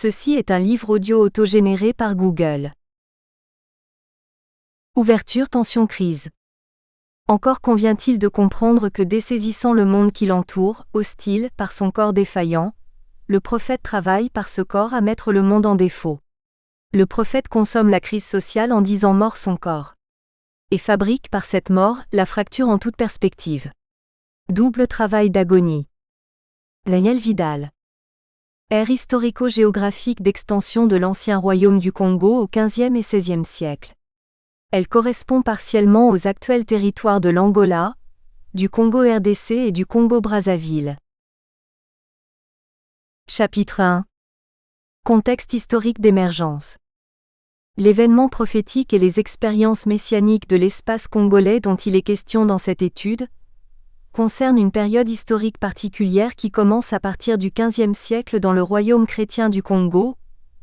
Ceci est un livre audio autogénéré par Google. Ouverture tension-crise. Encore convient-il de comprendre que dessaisissant le monde qui l'entoure, hostile par son corps défaillant, le prophète travaille par ce corps à mettre le monde en défaut. Le prophète consomme la crise sociale en disant mort son corps. Et fabrique par cette mort la fracture en toute perspective. Double travail d'agonie. Daniel Vidal. Ère historico-géographique d'extension de l'ancien royaume du Congo au XVe et XVIe siècle. Elle correspond partiellement aux actuels territoires de l'Angola, du Congo-RDC et du Congo-Brazzaville. Chapitre 1. Contexte historique d'émergence. L'événement prophétique et les expériences messianiques de l'espace congolais dont il est question dans cette étude concernent une période historique particulière qui commence à partir du XVe siècle dans le royaume chrétien du Congo,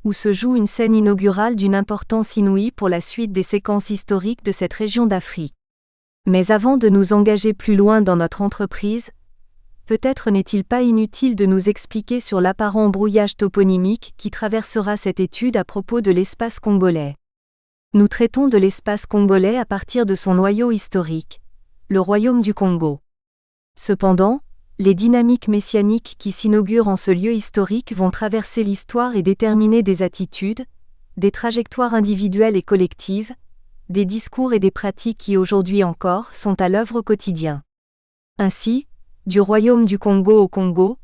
où se joue une scène inaugurale d'une importance inouïe pour la suite des séquences historiques de cette région d'Afrique. Mais avant de nous engager plus loin dans notre entreprise, peut-être n'est-il pas inutile de nous expliquer sur l'apparent brouillage toponymique qui traversera cette étude à propos de l'espace congolais. Nous traitons de l'espace congolais à partir de son noyau historique, le royaume du Congo. Cependant, les dynamiques messianiques qui s'inaugurent en ce lieu historique vont traverser l'histoire et déterminer des attitudes, des trajectoires individuelles et collectives, des discours et des pratiques qui aujourd'hui encore sont à l'œuvre au quotidien. Ainsi, du royaume du Congo au Congo,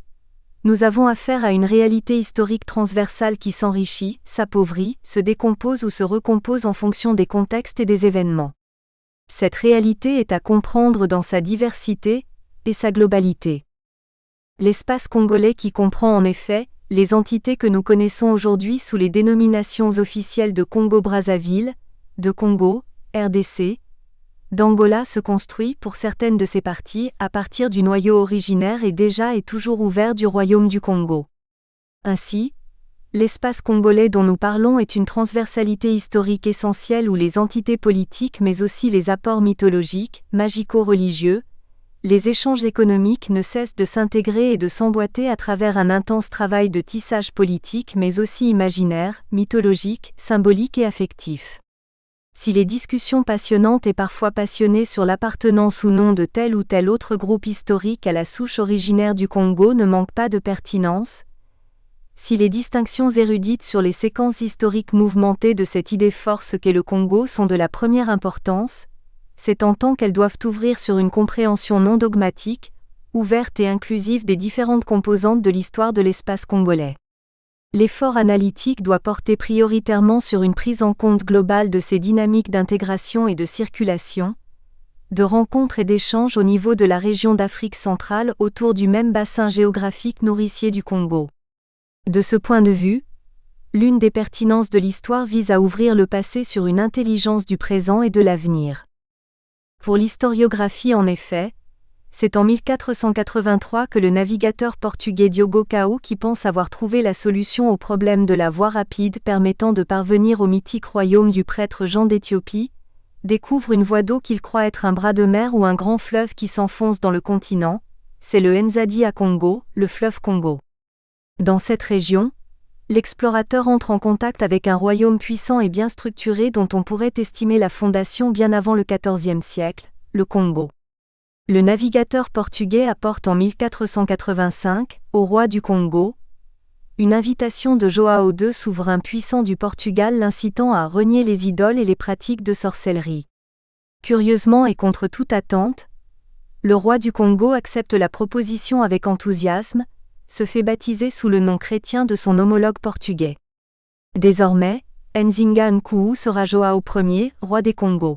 nous avons affaire à une réalité historique transversale qui s'enrichit, s'appauvrit, se décompose ou se recompose en fonction des contextes et des événements. Cette réalité est à comprendre dans sa diversité et sa globalité. L'espace congolais qui comprend en effet les entités que nous connaissons aujourd'hui sous les dénominations officielles de Congo-Brazzaville, de Congo, RDC, d'Angola se construit pour certaines de ses parties à partir du noyau originaire et déjà et toujours ouvert du royaume du Congo. Ainsi, l'espace congolais dont nous parlons est une transversalité historique essentielle où les entités politiques mais aussi les apports mythologiques, magico-religieux, les échanges économiques ne cessent de s'intégrer et de s'emboîter à travers un intense travail de tissage politique mais aussi imaginaire, mythologique, symbolique et affectif. Si les discussions passionnantes et parfois passionnées sur l'appartenance ou non de tel ou tel autre groupe historique à la souche originaire du Congo ne manquent pas de pertinence, si les distinctions érudites sur les séquences historiques mouvementées de cette idée force qu'est le Congo sont de la première importance, c'est en tant qu'elles doivent ouvrir sur une compréhension non dogmatique, ouverte et inclusive des différentes composantes de l'histoire de l'espace congolais. L'effort analytique doit porter prioritairement sur une prise en compte globale de ces dynamiques d'intégration et de circulation, de rencontres et d'échanges au niveau de la région d'Afrique centrale autour du même bassin géographique nourricier du Congo. De ce point de vue, l'une des pertinences de l'histoire vise à ouvrir le passé sur une intelligence du présent et de l'avenir. Pour l'historiographie en effet, c'est en 1483 que le navigateur portugais Diogo Cao qui pense avoir trouvé la solution au problème de la voie rapide permettant de parvenir au mythique royaume du prêtre Jean d'Éthiopie, découvre une voie d'eau qu'il croit être un bras de mer ou un grand fleuve qui s'enfonce dans le continent, c'est le Nzadi à Congo, le fleuve Congo. Dans cette région, l'explorateur entre en contact avec un royaume puissant et bien structuré dont on pourrait estimer la fondation bien avant le XIVe siècle, le Congo. Le navigateur portugais apporte en 1485, au roi du Congo, une invitation de João II, souverain puissant du Portugal l'incitant à renier les idoles et les pratiques de sorcellerie. Curieusement et contre toute attente, le roi du Congo accepte la proposition avec enthousiasme, se fait baptiser sous le nom chrétien de son homologue portugais. Désormais, Nzinga Nkoulou sera João Ier, roi des Congos.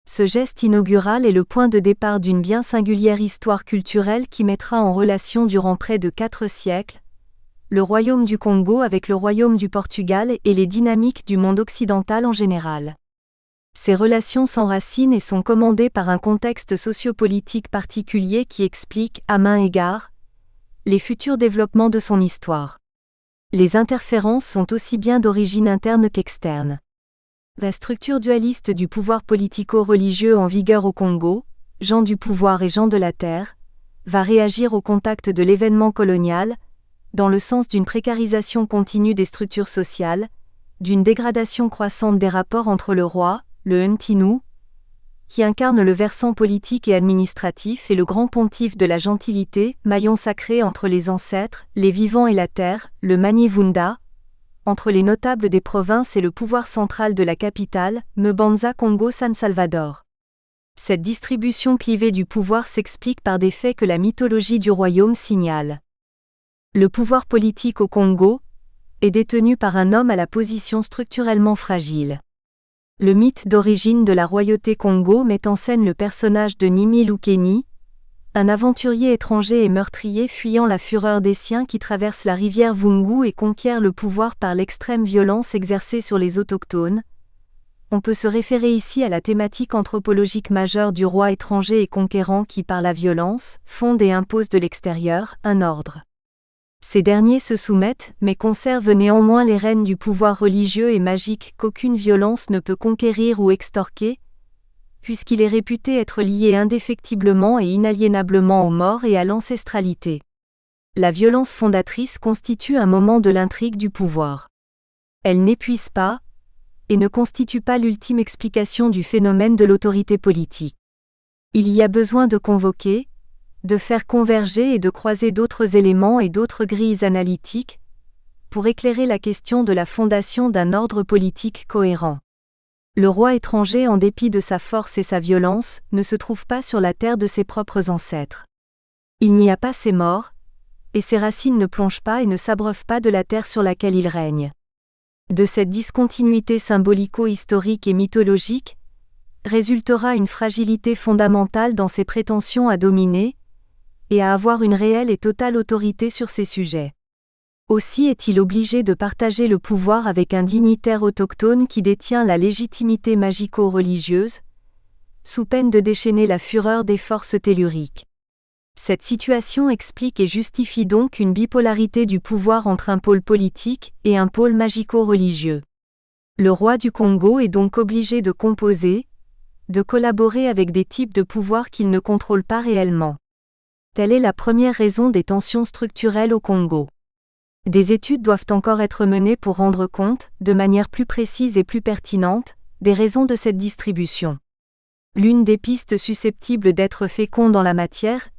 Ce geste inaugural est le point de départ d'une bien singulière histoire culturelle qui mettra en relation durant près de 4 siècles le royaume du Congo avec le royaume du Portugal et les dynamiques du monde occidental en général. Ces relations s'enracinent et sont commandées par un contexte sociopolitique particulier qui explique, à maint égard, les futurs développements de son histoire. Les interférences sont aussi bien d'origine interne qu'externe. La structure dualiste du pouvoir politico-religieux en vigueur au Congo, gens du pouvoir et gens de la terre, va réagir au contact de l'événement colonial, dans le sens d'une précarisation continue des structures sociales, d'une dégradation croissante des rapports entre le roi, le Ntinu, qui incarne le versant politique et administratif, et le grand pontife de la gentilité, maillon sacré entre les ancêtres, les vivants et la terre, le Manivunda, entre les notables des provinces et le pouvoir central de la capitale, Mbanza Congo San Salvador. Cette distribution clivée du pouvoir s'explique par des faits que la mythologie du royaume signale. Le pouvoir politique au Congo est détenu par un homme à la position structurellement fragile. Le mythe d'origine de la royauté Congo met en scène le personnage de Nimi Lukeni, un aventurier étranger et meurtrier fuyant la fureur des siens qui traverse la rivière Vungu et conquiert le pouvoir par l'extrême violence exercée sur les autochtones. On peut se référer ici à la thématique anthropologique majeure du roi étranger et conquérant qui, par la violence, fonde et impose de l'extérieur un ordre. Ces derniers se soumettent, mais conservent néanmoins les rênes du pouvoir religieux et magique qu'aucune violence ne peut conquérir ou extorquer, puisqu'il est réputé être lié indéfectiblement et inaliénablement aux morts et à l'ancestralité. La violence fondatrice constitue un moment de l'intrigue du pouvoir. Elle n'épuise pas, et ne constitue pas l'ultime explication du phénomène de l'autorité politique. Il y a besoin de convoquer, de faire converger et de croiser d'autres éléments et d'autres grilles analytiques, pour éclairer la question de la fondation d'un ordre politique cohérent. Le roi étranger, en dépit de sa force et sa violence, ne se trouve pas sur la terre de ses propres ancêtres. Il n'y a pas ses morts, et ses racines ne plongent pas et ne s'abreuvent pas de la terre sur laquelle il règne. De cette discontinuité symbolico-historique et mythologique, résultera une fragilité fondamentale dans ses prétentions à dominer, et à avoir une réelle et totale autorité sur ces sujets. Aussi est-il obligé de partager le pouvoir avec un dignitaire autochtone qui détient la légitimité magico-religieuse, sous peine de déchaîner la fureur des forces telluriques. Cette situation explique et justifie donc une bipolarité du pouvoir entre un pôle politique et un pôle magico-religieux. Le roi du Congo est donc obligé de composer, de collaborer avec des types de pouvoir qu'il ne contrôle pas réellement. Telle est la première raison des tensions structurelles au Congo. Des études doivent encore être menées pour rendre compte, de manière plus précise et plus pertinente, des raisons de cette distribution. L'une des pistes susceptibles d'être féconde dans la matière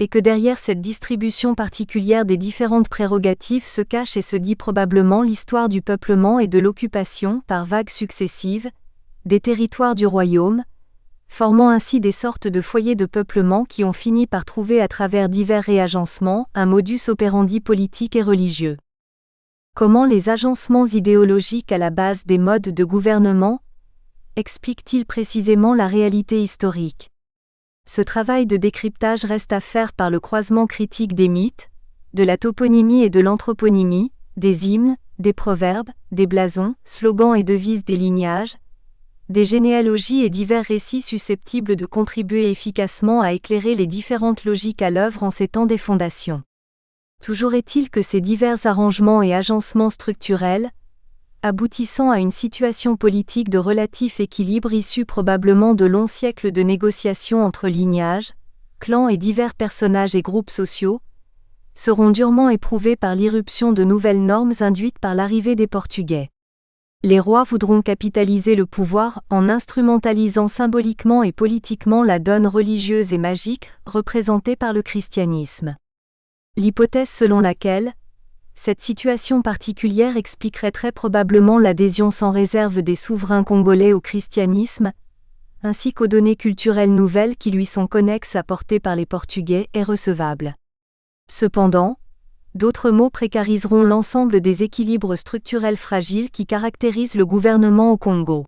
est que derrière cette distribution particulière des différentes prérogatives se cache et se dit probablement l'histoire du peuplement et de l'occupation, par vagues successives, des territoires du royaume, formant ainsi des sortes de foyers de peuplement qui ont fini par trouver à travers divers réagencements un modus operandi politique et religieux. Comment les agencements idéologiques à la base des modes de gouvernement expliquent-ils précisément la réalité historique ? Ce travail de décryptage reste à faire par le croisement critique des mythes, de la toponymie et de l'anthroponymie, des hymnes, des proverbes, des blasons, slogans et devises des lignages, des généalogies et divers récits susceptibles de contribuer efficacement à éclairer les différentes logiques à l'œuvre en ces temps des fondations. Toujours est-il que ces divers arrangements et agencements structurels, aboutissant à une situation politique de relatif équilibre issue probablement de longs siècles de négociations entre lignages, clans et divers personnages et groupes sociaux, seront durement éprouvés par l'irruption de nouvelles normes induites par l'arrivée des Portugais. Les rois voudront capitaliser le pouvoir en instrumentalisant symboliquement et politiquement la donne religieuse et magique représentée par le christianisme. L'hypothèse selon laquelle cette situation particulière expliquerait très probablement l'adhésion sans réserve des souverains congolais au christianisme, ainsi qu'aux données culturelles nouvelles qui lui sont connexes apportées par les Portugais, est recevable. Cependant, d'autres mots précariseront l'ensemble des équilibres structurels fragiles qui caractérisent le gouvernement au Congo.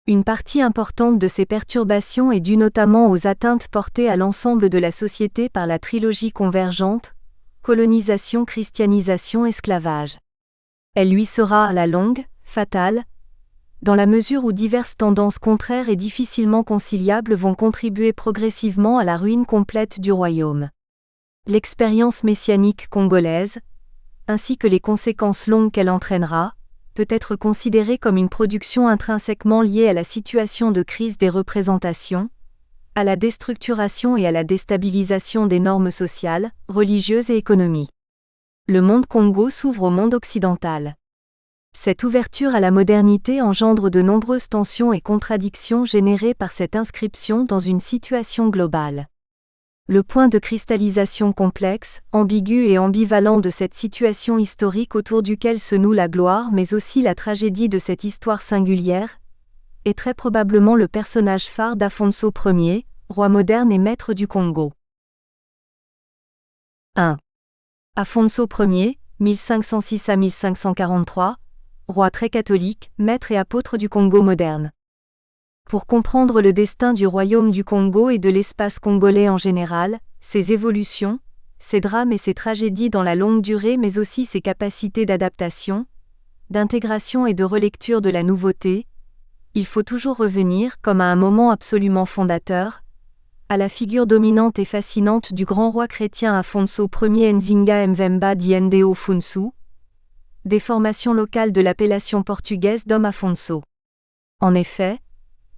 Une partie importante de ces perturbations est due notamment aux atteintes portées à l'ensemble de la société par la trilogie convergente, colonisation, christianisation, esclavage. Elle lui sera, à la longue, fatale, dans la mesure où diverses tendances contraires et difficilement conciliables vont contribuer progressivement à la ruine complète du royaume. L'expérience messianique congolaise, ainsi que les conséquences longues qu'elle entraînera, peut être considérée comme une production intrinsèquement liée à la situation de crise des représentations, à la déstructuration et à la déstabilisation des normes sociales, religieuses et économiques. Le monde Congo s'ouvre au monde occidental. Cette ouverture à la modernité engendre de nombreuses tensions et contradictions générées par cette inscription dans une situation globale. Le point de cristallisation complexe, ambigu et ambivalent de cette situation historique autour duquel se noue la gloire mais aussi la tragédie de cette histoire singulière, est très probablement le personnage phare d'Afonso Ier, roi moderne et maître du Congo. 1. Afonso Ier, 1506 à 1543, roi très catholique, maître et apôtre du Congo moderne. Pour comprendre le destin du royaume du Congo et de l'espace congolais en général, ses évolutions, ses drames et ses tragédies dans la longue durée mais aussi ses capacités d'adaptation, d'intégration et de relecture de la nouveauté, il faut toujours revenir, comme à un moment absolument fondateur, à la figure dominante et fascinante du grand roi chrétien Afonso Ier Nzinga Mvemba di Ndeo Funsu, déformation locale de l'appellation portugaise d'Homme Afonso. En effet,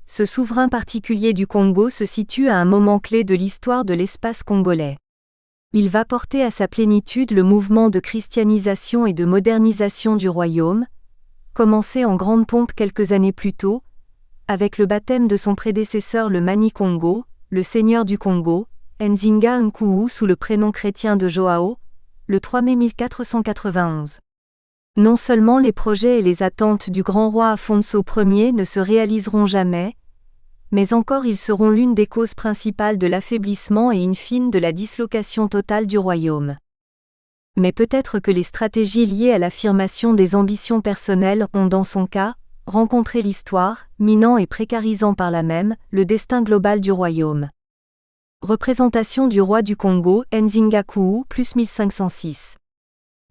ce souverain particulier du Congo se situe à un moment clé de l'histoire de l'espace congolais. Il va porter à sa plénitude le mouvement de christianisation et de modernisation du royaume, commencé en grande pompe quelques années plus tôt, avec le baptême de son prédécesseur le Mani Congo, le seigneur du Congo, Nzinga Nkuwu sous le prénom chrétien de Joao, le 3 mai 1491. Non seulement les projets et les attentes du grand roi Afonso Ier ne se réaliseront jamais, mais encore ils seront l'une des causes principales de l'affaiblissement et in fine de la dislocation totale du royaume. Mais peut-être que les stratégies liées à l'affirmation des ambitions personnelles ont dans son cas, rencontré l'histoire, minant et précarisant par là même, le destin global du royaume. Représentation du roi du Congo, Nzinga Nkuwu, plus 1506.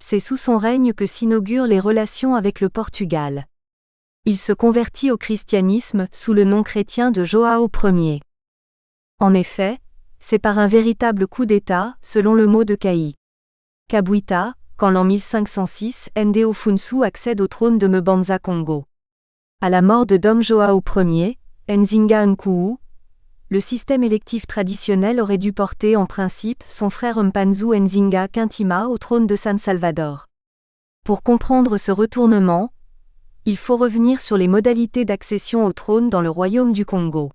C'est sous son règne que s'inaugurent les relations avec le Portugal. Il se convertit au christianisme sous le nom chrétien de Joao Ier. En effet, c'est par un véritable coup d'État, selon le mot de Kai Kabwita, qu'en l'an 1506, Ndeo Funsu accède au trône de Mbanza Congo. À la mort de Dom Joao Ier, Nzinga Nkuwu, le système électif traditionnel aurait dû porter en principe son frère Mpanzu Nzinga Kintima au trône de San Salvador. Pour comprendre ce retournement, il faut revenir sur les modalités d'accession au trône dans le royaume du Congo.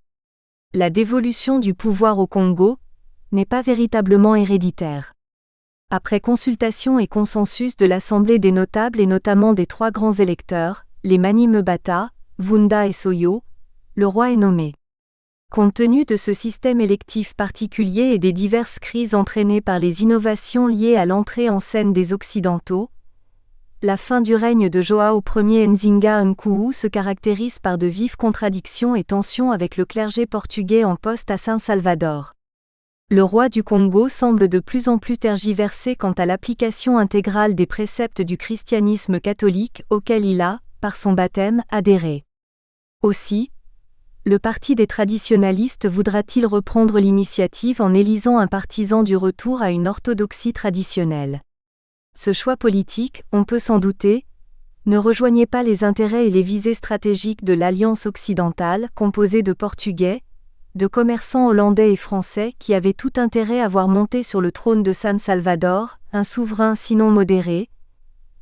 La dévolution du pouvoir au Congo n'est pas véritablement héréditaire. Après consultation et consensus de l'Assemblée des notables et notamment des trois grands électeurs, les Mani Mbata, Vunda et Soyo, le roi est nommé. Compte tenu de ce système électif particulier et des diverses crises entraînées par les innovations liées à l'entrée en scène des Occidentaux, la fin du règne de Joao Ier Nzinga Nkuwu se caractérise par de vives contradictions et tensions avec le clergé portugais en poste à San Salvador. Le roi du Congo semble de plus en plus tergiversé quant à l'application intégrale des préceptes du christianisme catholique auquel il a, par son baptême, adhéré. Aussi, le parti des traditionalistes voudra-t-il reprendre l'initiative en élisant un partisan du retour à une orthodoxie traditionnelle. Ce choix politique, on peut s'en douter, ne rejoignait pas les intérêts et les visées stratégiques de l'Alliance occidentale composée de Portugais, de commerçants hollandais et français qui avaient tout intérêt à voir monter sur le trône de San Salvador, un souverain sinon modéré,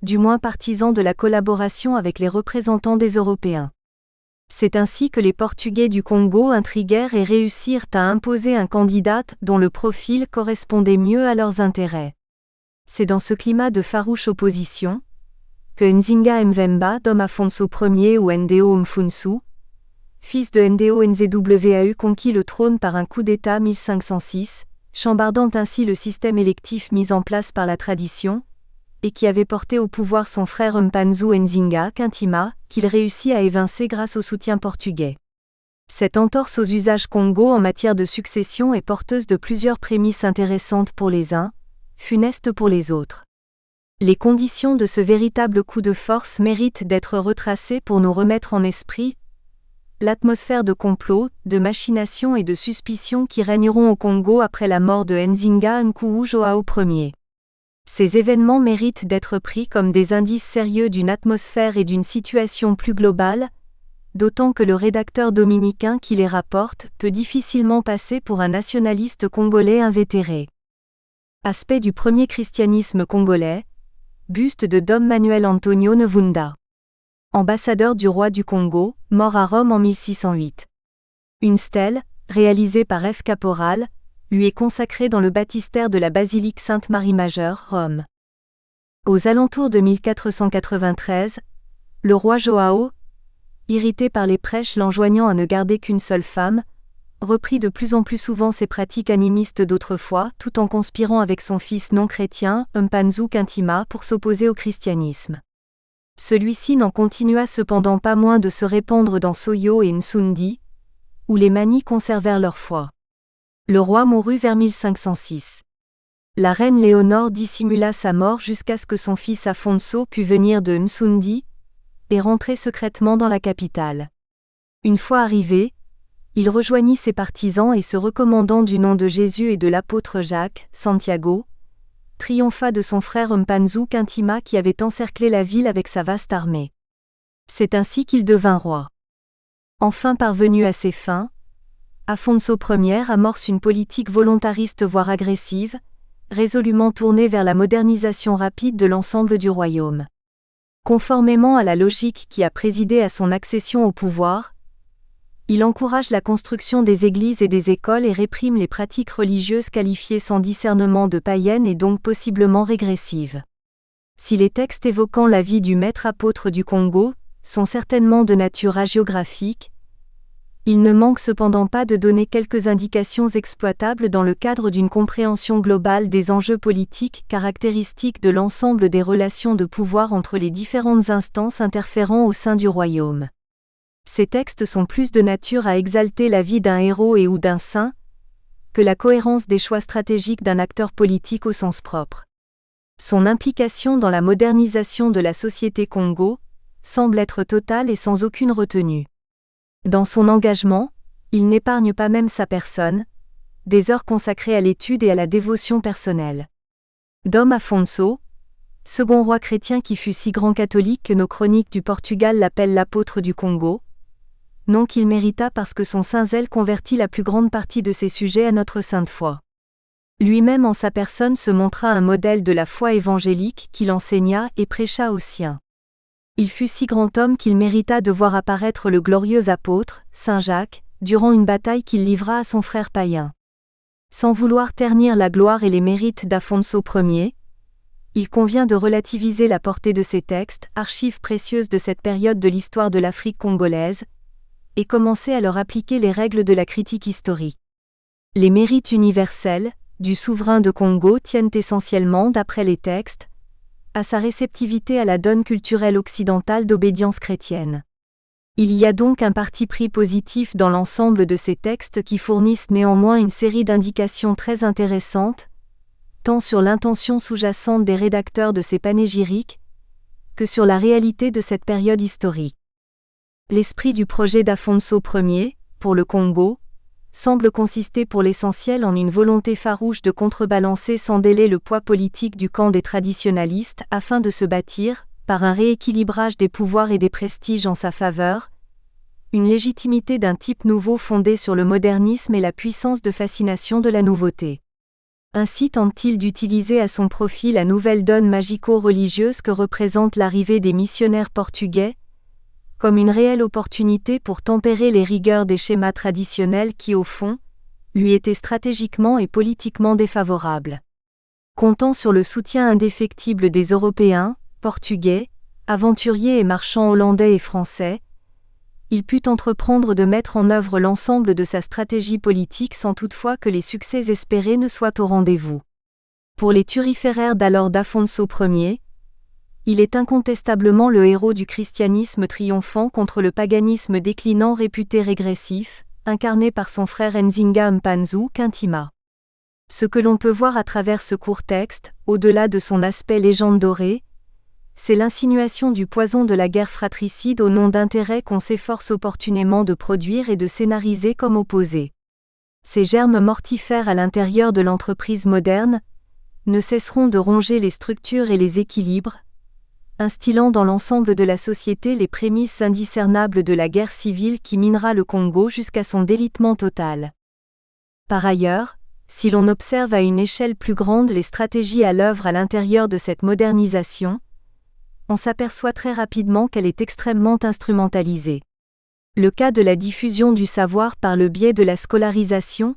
du moins partisan de la collaboration avec les représentants des Européens. C'est ainsi que les Portugais du Congo intriguèrent et réussirent à imposer un candidat dont le profil correspondait mieux à leurs intérêts. C'est dans ce climat de farouche opposition que Nzinga Mvemba d'Homme Afonso Ier ou Ndeo Mfunsu, fils de Ndeo Nzwau conquit le trône par un coup d'État 1506, chambardant ainsi le système électif mis en place par la tradition, et qui avait porté au pouvoir son frère Mpanzu Nzinga Kintima, qu'il réussit à évincer grâce au soutien portugais. Cette entorse aux usages Congo en matière de succession est porteuse de plusieurs prémices intéressantes pour les uns, funestes pour les autres. Les conditions de ce véritable coup de force méritent d'être retracées pour nous remettre en esprit l'atmosphère de complot, de machination et de suspicion qui régneront au Congo après la mort de Nzinga Nkuwu Joao Ier. Ces événements méritent d'être pris comme des indices sérieux d'une atmosphère et d'une situation plus globale, d'autant que le rédacteur dominicain qui les rapporte peut difficilement passer pour un nationaliste congolais invétéré. Aspect du premier christianisme congolais, buste de Dom Manuel Antonio Nevunda. Ambassadeur du roi du Congo, mort à Rome en 1608. Une stèle, réalisée par F. Caporal, lui est consacrée dans le baptistère de la basilique Sainte-Marie-Majeure, Rome. Aux alentours de 1493, le roi Joao, irrité par les prêches l'enjoignant à ne garder qu'une seule femme, reprit de plus en plus souvent ses pratiques animistes d'autrefois, tout en conspirant avec son fils non chrétien, Mpanzu Kintima, pour s'opposer au christianisme. Celui-ci n'en continua cependant pas moins de se répandre dans Soyo et Nsundi, où les Mani conservèrent leur foi. Le roi mourut vers 1506. La reine Léonore dissimula sa mort jusqu'à ce que son fils Afonso pût venir de Nsundi et rentrer secrètement dans la capitale. Une fois arrivé, il rejoignit ses partisans et se recommandant du nom de Jésus et de l'apôtre Jacques, Santiago, triompha de son frère Mpanzu Kintima qui avait encerclé la ville avec sa vaste armée. C'est ainsi qu'il devint roi. Enfin parvenu à ses fins, Afonso Ier amorce une politique volontariste voire agressive, résolument tournée vers la modernisation rapide de l'ensemble du royaume. Conformément à la logique qui a présidé à son accession au pouvoir, il encourage la construction des églises et des écoles et réprime les pratiques religieuses qualifiées sans discernement de païennes et donc possiblement régressives. Si les textes évoquant la vie du maître apôtre du Congo sont certainement de nature hagiographique, il ne manque cependant pas de donner quelques indications exploitables dans le cadre d'une compréhension globale des enjeux politiques caractéristiques de l'ensemble des relations de pouvoir entre les différentes instances interférant au sein du royaume. Ces textes sont plus de nature à exalter la vie d'un héros et ou d'un saint, que la cohérence des choix stratégiques d'un acteur politique au sens propre. Son implication dans la modernisation de la société Congo semble être totale et sans aucune retenue. Dans son engagement, il n'épargne pas même sa personne, des heures consacrées à l'étude et à la dévotion personnelle. Dom Afonso, second roi chrétien qui fut si grand catholique que nos chroniques du Portugal l'appellent l'apôtre du Congo, nom qu'il mérita parce que son saint zèle convertit la plus grande partie de ses sujets à notre sainte foi. Lui-même en sa personne se montra un modèle de la foi évangélique qu'il enseigna et prêcha aux siens. Il fut si grand homme qu'il mérita de voir apparaître le glorieux apôtre, Saint Jacques, durant une bataille qu'il livra à son frère païen. Sans vouloir ternir la gloire et les mérites d'Afonso Ier, il convient de relativiser la portée de ces textes, archives précieuses de cette période de l'histoire de l'Afrique congolaise, et commencer à leur appliquer les règles de la critique historique. Les mérites universels du souverain de Congo tiennent essentiellement, d'après les textes, à sa réceptivité à la donne culturelle occidentale d'obédience chrétienne. Il y a donc un parti pris positif dans l'ensemble de ces textes qui fournissent néanmoins une série d'indications très intéressantes, tant sur l'intention sous-jacente des rédacteurs de ces panégyriques, que sur la réalité de cette période historique. L'esprit du projet d'Afonso Ier, pour le Congo, semble consister pour l'essentiel en une volonté farouche de contrebalancer sans délai le poids politique du camp des traditionalistes afin de se bâtir, par un rééquilibrage des pouvoirs et des prestiges en sa faveur, une légitimité d'un type nouveau fondé sur le modernisme et la puissance de fascination de la nouveauté. Ainsi tente-t-il d'utiliser à son profit la nouvelle donne magico-religieuse que représente l'arrivée des missionnaires portugais, comme une réelle opportunité pour tempérer les rigueurs des schémas traditionnels qui, au fond, lui étaient stratégiquement et politiquement défavorables. Comptant sur le soutien indéfectible des Européens, Portugais, aventuriers et marchands hollandais et français, il put entreprendre de mettre en œuvre l'ensemble de sa stratégie politique sans toutefois que les succès espérés ne soient au rendez-vous. Pour les turiféraires d'alors d'Afonso Ier, il est incontestablement le héros du christianisme triomphant contre le paganisme déclinant réputé régressif, incarné par son frère Nzinga Mpanzu Kintima. Ce que l'on peut voir à travers ce court texte, au-delà de son aspect légende dorée, c'est l'insinuation du poison de la guerre fratricide au nom d'intérêts qu'on s'efforce opportunément de produire et de scénariser comme opposés. Ces germes mortifères à l'intérieur de l'entreprise moderne ne cesseront de ronger les structures et les équilibres, instillant dans l'ensemble de la société les prémices indiscernables de la guerre civile qui minera le Congo jusqu'à son délitement total. Par ailleurs, Si l'on observe à une échelle plus grande les stratégies à l'œuvre à l'intérieur de cette modernisation, on s'aperçoit très rapidement qu'elle est extrêmement instrumentalisée. Le cas de la diffusion du savoir par le biais de la scolarisation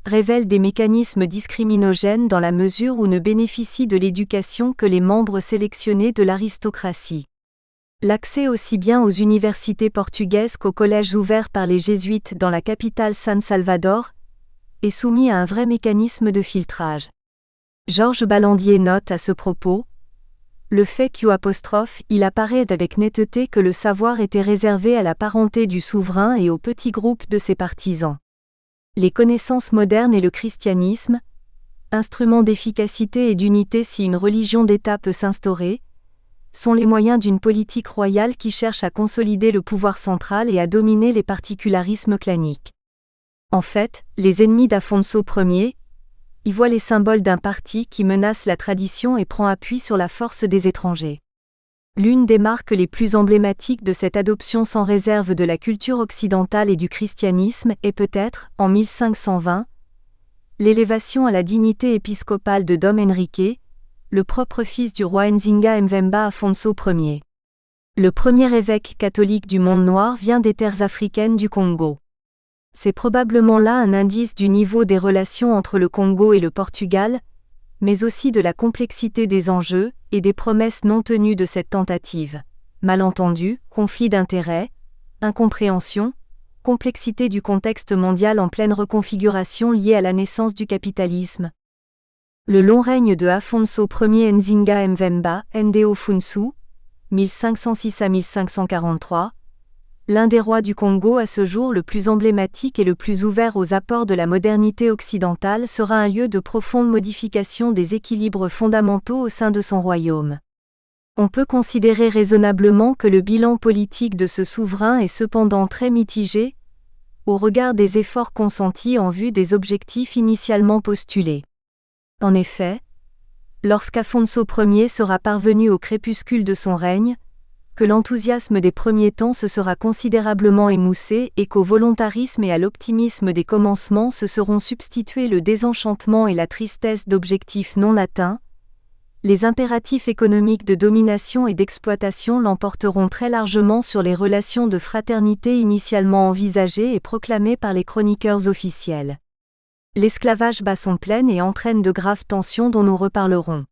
révèle des mécanismes discriminogènes dans la mesure où ne bénéficient de l'éducation que les membres sélectionnés de l'aristocratie. L'accès aussi bien aux universités portugaises qu'aux collèges ouverts par les jésuites dans la capitale San Salvador est soumis à un vrai mécanisme de filtrage. Georges Balandier note à ce propos: le fait qu'il apparaît avec netteté que le savoir était réservé à la parenté du souverain et au petit groupe de ses partisans. Les connaissances modernes et le christianisme, instruments d'efficacité et d'unité si une religion d'État peut s'instaurer, sont les moyens d'une politique royale qui cherche à consolider le pouvoir central et à dominer les particularismes claniques. En fait, les ennemis d'Afonso Ier y voient les symboles d'un parti qui menace la tradition et prend appui sur la force des étrangers. L'une des marques les plus emblématiques de cette adoption sans réserve de la culture occidentale et du christianisme est peut-être, en 1520, l'élévation à la dignité épiscopale de Dom Henrique, le propre fils du roi Nzinga Mvemba Afonso Ier. Le premier évêque catholique du monde noir vient des terres africaines du Congo. C'est probablement là un indice du niveau des relations entre le Congo et le Portugal, mais aussi de la complexité des enjeux et des promesses non tenues de cette tentative. Malentendus, conflits d'intérêts, incompréhension, complexité du contexte mondial en pleine reconfiguration liée à la naissance du capitalisme. Le long règne de Afonso Ier Nzinga Mvemba, Ndeo Funsu, 1506 à 1543, l'un des rois du Congo à ce jour le plus emblématique et le plus ouvert aux apports de la modernité occidentale, sera un lieu de profonde modification des équilibres fondamentaux au sein de son royaume. On peut considérer raisonnablement que le bilan politique de ce souverain est cependant très mitigé, au regard des efforts consentis en vue des objectifs initialement postulés. En effet, lorsqu'Afonso Ier sera parvenu au crépuscule de son règne, que l'enthousiasme des premiers temps se sera considérablement émoussé et qu'au volontarisme et à l'optimisme des commencements se seront substitués le désenchantement et la tristesse d'objectifs non atteints, les impératifs économiques de domination et d'exploitation l'emporteront très largement sur les relations de fraternité initialement envisagées et proclamées par les chroniqueurs officiels. L'esclavage bat son plein et entraîne de graves tensions dont nous reparlerons.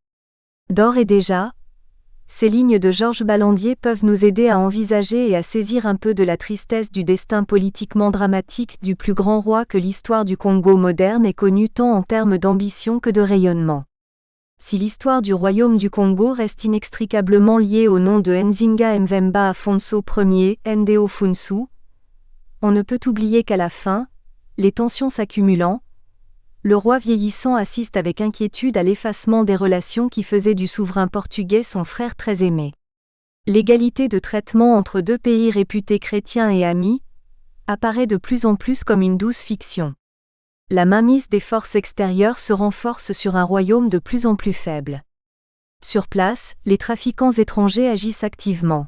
D'ores et déjà, ces lignes de Georges Balandier peuvent nous aider à envisager et à saisir un peu de la tristesse du destin politiquement dramatique du plus grand roi que l'histoire du Congo moderne ait connu tant en termes d'ambition que de rayonnement. Si l'histoire du royaume du Congo reste inextricablement liée au nom de Nzinga Mvemba Afonso Ier, Ndeo Funsu, on ne peut oublier qu'à la fin, les tensions s'accumulant, le roi vieillissant assiste avec inquiétude à l'effacement des relations qui faisaient du souverain portugais son frère très aimé. L'égalité de traitement entre deux pays réputés chrétiens et amis apparaît de plus en plus comme une douce fiction. La mainmise des forces extérieures se renforce sur un royaume de plus en plus faible. Sur place, les trafiquants étrangers agissent activement.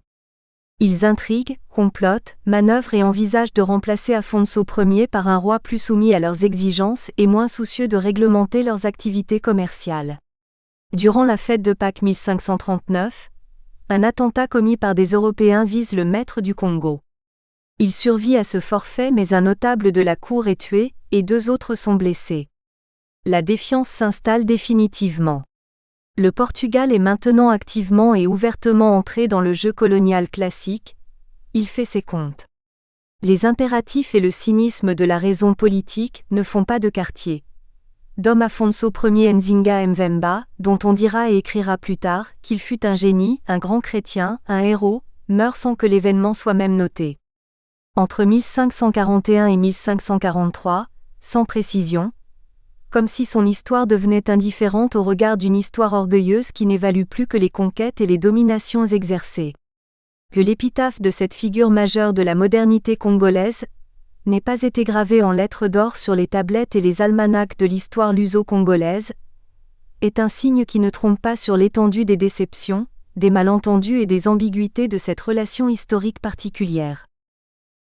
Ils intriguent, complotent, manœuvrent et envisagent de remplacer Afonso Ier par un roi plus soumis à leurs exigences et moins soucieux de réglementer leurs activités commerciales. Durant la fête de Pâques 1539, un attentat commis par des Européens vise le maître du Congo. Il survit à ce forfait mais un notable de la cour est tué, et 2 autres sont blessés. La défiance s'installe définitivement. Le Portugal est maintenant activement et ouvertement entré dans le jeu colonial classique, il fait ses comptes. Les impératifs et le cynisme de la raison politique ne font pas de quartier. Dom Afonso Ier Nzinga Mvemba, dont on dira et écrira plus tard qu'il fut un génie, un grand chrétien, un héros, meurt sans que l'événement soit même noté. Entre 1541 et 1543, sans précision, comme si son histoire devenait indifférente au regard d'une histoire orgueilleuse qui n'évalue plus que les conquêtes et les dominations exercées. Que l'épitaphe de cette figure majeure de la modernité congolaise n'ait pas été gravée en lettres d'or sur les tablettes et les almanachs de l'histoire luso-congolaise, est un signe qui ne trompe pas sur l'étendue des déceptions, des malentendus et des ambiguïtés de cette relation historique particulière.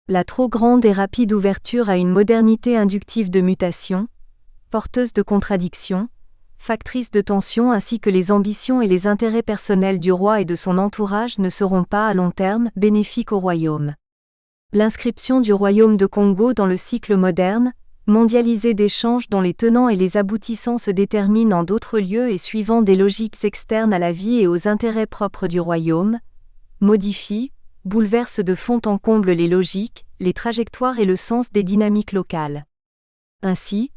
La trop grande et rapide ouverture à une modernité inductive de mutation, porteuse de contradictions, factrice de tensions ainsi que les ambitions et les intérêts personnels du roi et de son entourage ne seront pas à long terme bénéfiques au royaume. L'inscription du royaume de Congo dans le cycle moderne, mondialisé d'échanges dont les tenants et les aboutissants se déterminent en d'autres lieux et suivant des logiques externes à la vie et aux intérêts propres du royaume, modifie, bouleverse de fond en comble les logiques, les trajectoires et le sens des dynamiques locales. Ainsi,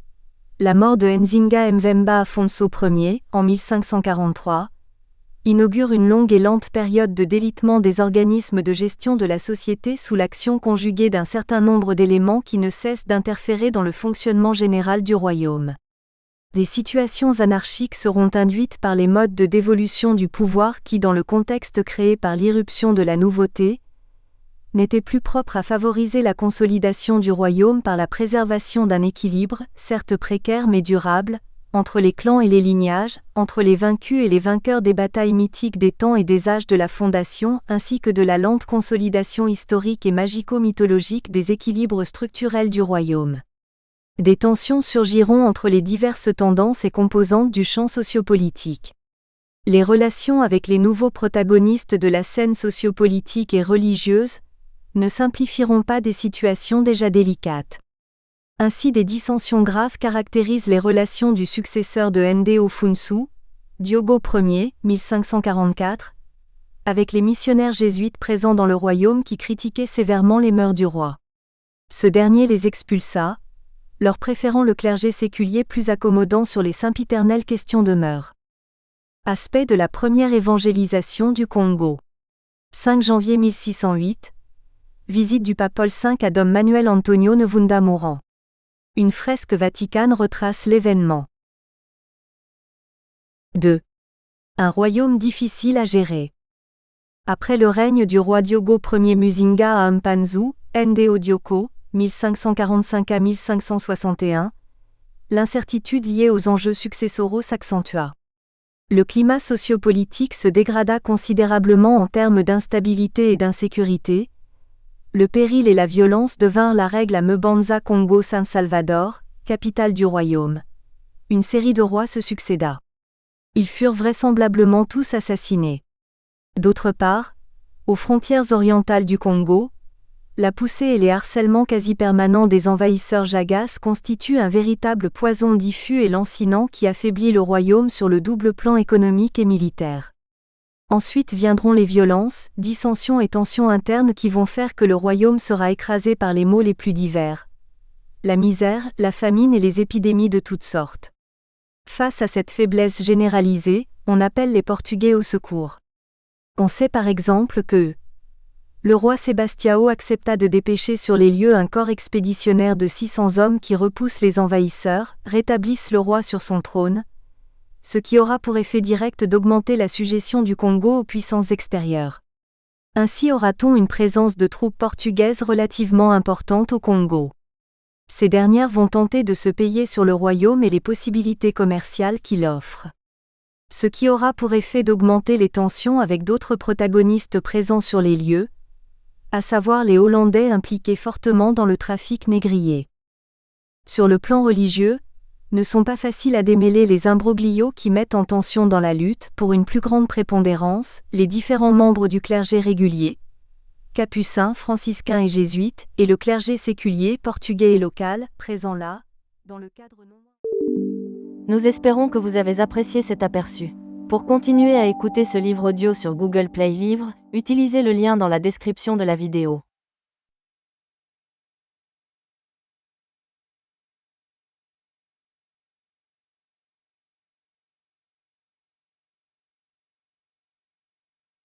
la mort de Nzinga Mvemba Afonso Ier, en 1543, inaugure une longue et lente période de délitement des organismes de gestion de la société sous l'action conjuguée d'un certain nombre d'éléments qui ne cessent d'interférer dans le fonctionnement général du royaume. Des situations anarchiques seront induites par les modes de dévolution du pouvoir qui, dans le contexte créé par l'irruption de la nouveauté, n'étaient plus propres à favoriser la consolidation du royaume par la préservation d'un équilibre, certes précaire mais durable, entre les clans et les lignages, entre les vaincus et les vainqueurs des batailles mythiques des temps et des âges de la Fondation, ainsi que de la lente consolidation historique et magico-mythologique des équilibres structurels du royaume. Des tensions surgiront entre les diverses tendances et composantes du champ sociopolitique. Les relations avec les nouveaux protagonistes de la scène sociopolitique et religieuse ne simplifieront pas des situations déjà délicates. Ainsi des dissensions graves caractérisent les relations du successeur de Ndé Ofounsu, Diogo Ier, 1544, avec les missionnaires jésuites présents dans le royaume qui critiquaient sévèrement les mœurs du roi. Ce dernier les expulsa, leur préférant le clergé séculier plus accommodant sur les sempiternelles questions de mœurs. Aspect de la première évangélisation du Congo. 5 janvier 1608. Visite du pape Paul V à Dom Manuel Antonio Nevunda Mourant. Une fresque vaticane retrace l'événement. 2. Un royaume difficile à gérer. Après le règne du roi Diogo Ier Muzinga à Mpanzu, Ndé Odioko, 1545 à 1561, l'incertitude liée aux enjeux successoraux s'accentua. Le climat sociopolitique se dégrada considérablement en termes d'instabilité et d'insécurité. Le péril et la violence devinrent la règle à Mbanza Congo-San Salvador, capitale du royaume. Une série de rois se succéda. Ils furent vraisemblablement tous assassinés. D'autre part, aux frontières orientales du Congo, la poussée et les harcèlements quasi permanents des envahisseurs jagas constituent un véritable poison diffus et lancinant qui affaiblit le royaume sur le double plan économique et militaire. Ensuite viendront les violences, dissensions et tensions internes qui vont faire que le royaume sera écrasé par les maux les plus divers. La misère, la famine et les épidémies de toutes sortes. Face à cette faiblesse généralisée, on appelle les Portugais au secours. On sait par exemple que le roi Sébastião accepta de dépêcher sur les lieux un corps expéditionnaire de 600 hommes qui repoussent les envahisseurs, rétablissent le roi sur son trône, ce qui aura pour effet direct d'augmenter la sujétion du Congo aux puissances extérieures. Ainsi aura-t-on une présence de troupes portugaises relativement importante au Congo. Ces dernières vont tenter de se payer sur le royaume et les possibilités commerciales qu'il offre. Ce qui aura pour effet d'augmenter les tensions avec d'autres protagonistes présents sur les lieux, à savoir les Hollandais impliqués fortement dans le trafic négrier. Sur le plan religieux, ne sont pas faciles à démêler les imbroglios qui mettent en tension dans la lutte pour une plus grande prépondérance les différents membres du clergé régulier, capucins, franciscains et jésuites, et le clergé séculier portugais et local, présent là, dans le cadre non... Nous espérons que vous avez apprécié cet aperçu. Pour continuer à écouter ce livre audio sur Google Play Livres, utilisez le lien dans la description de la vidéo.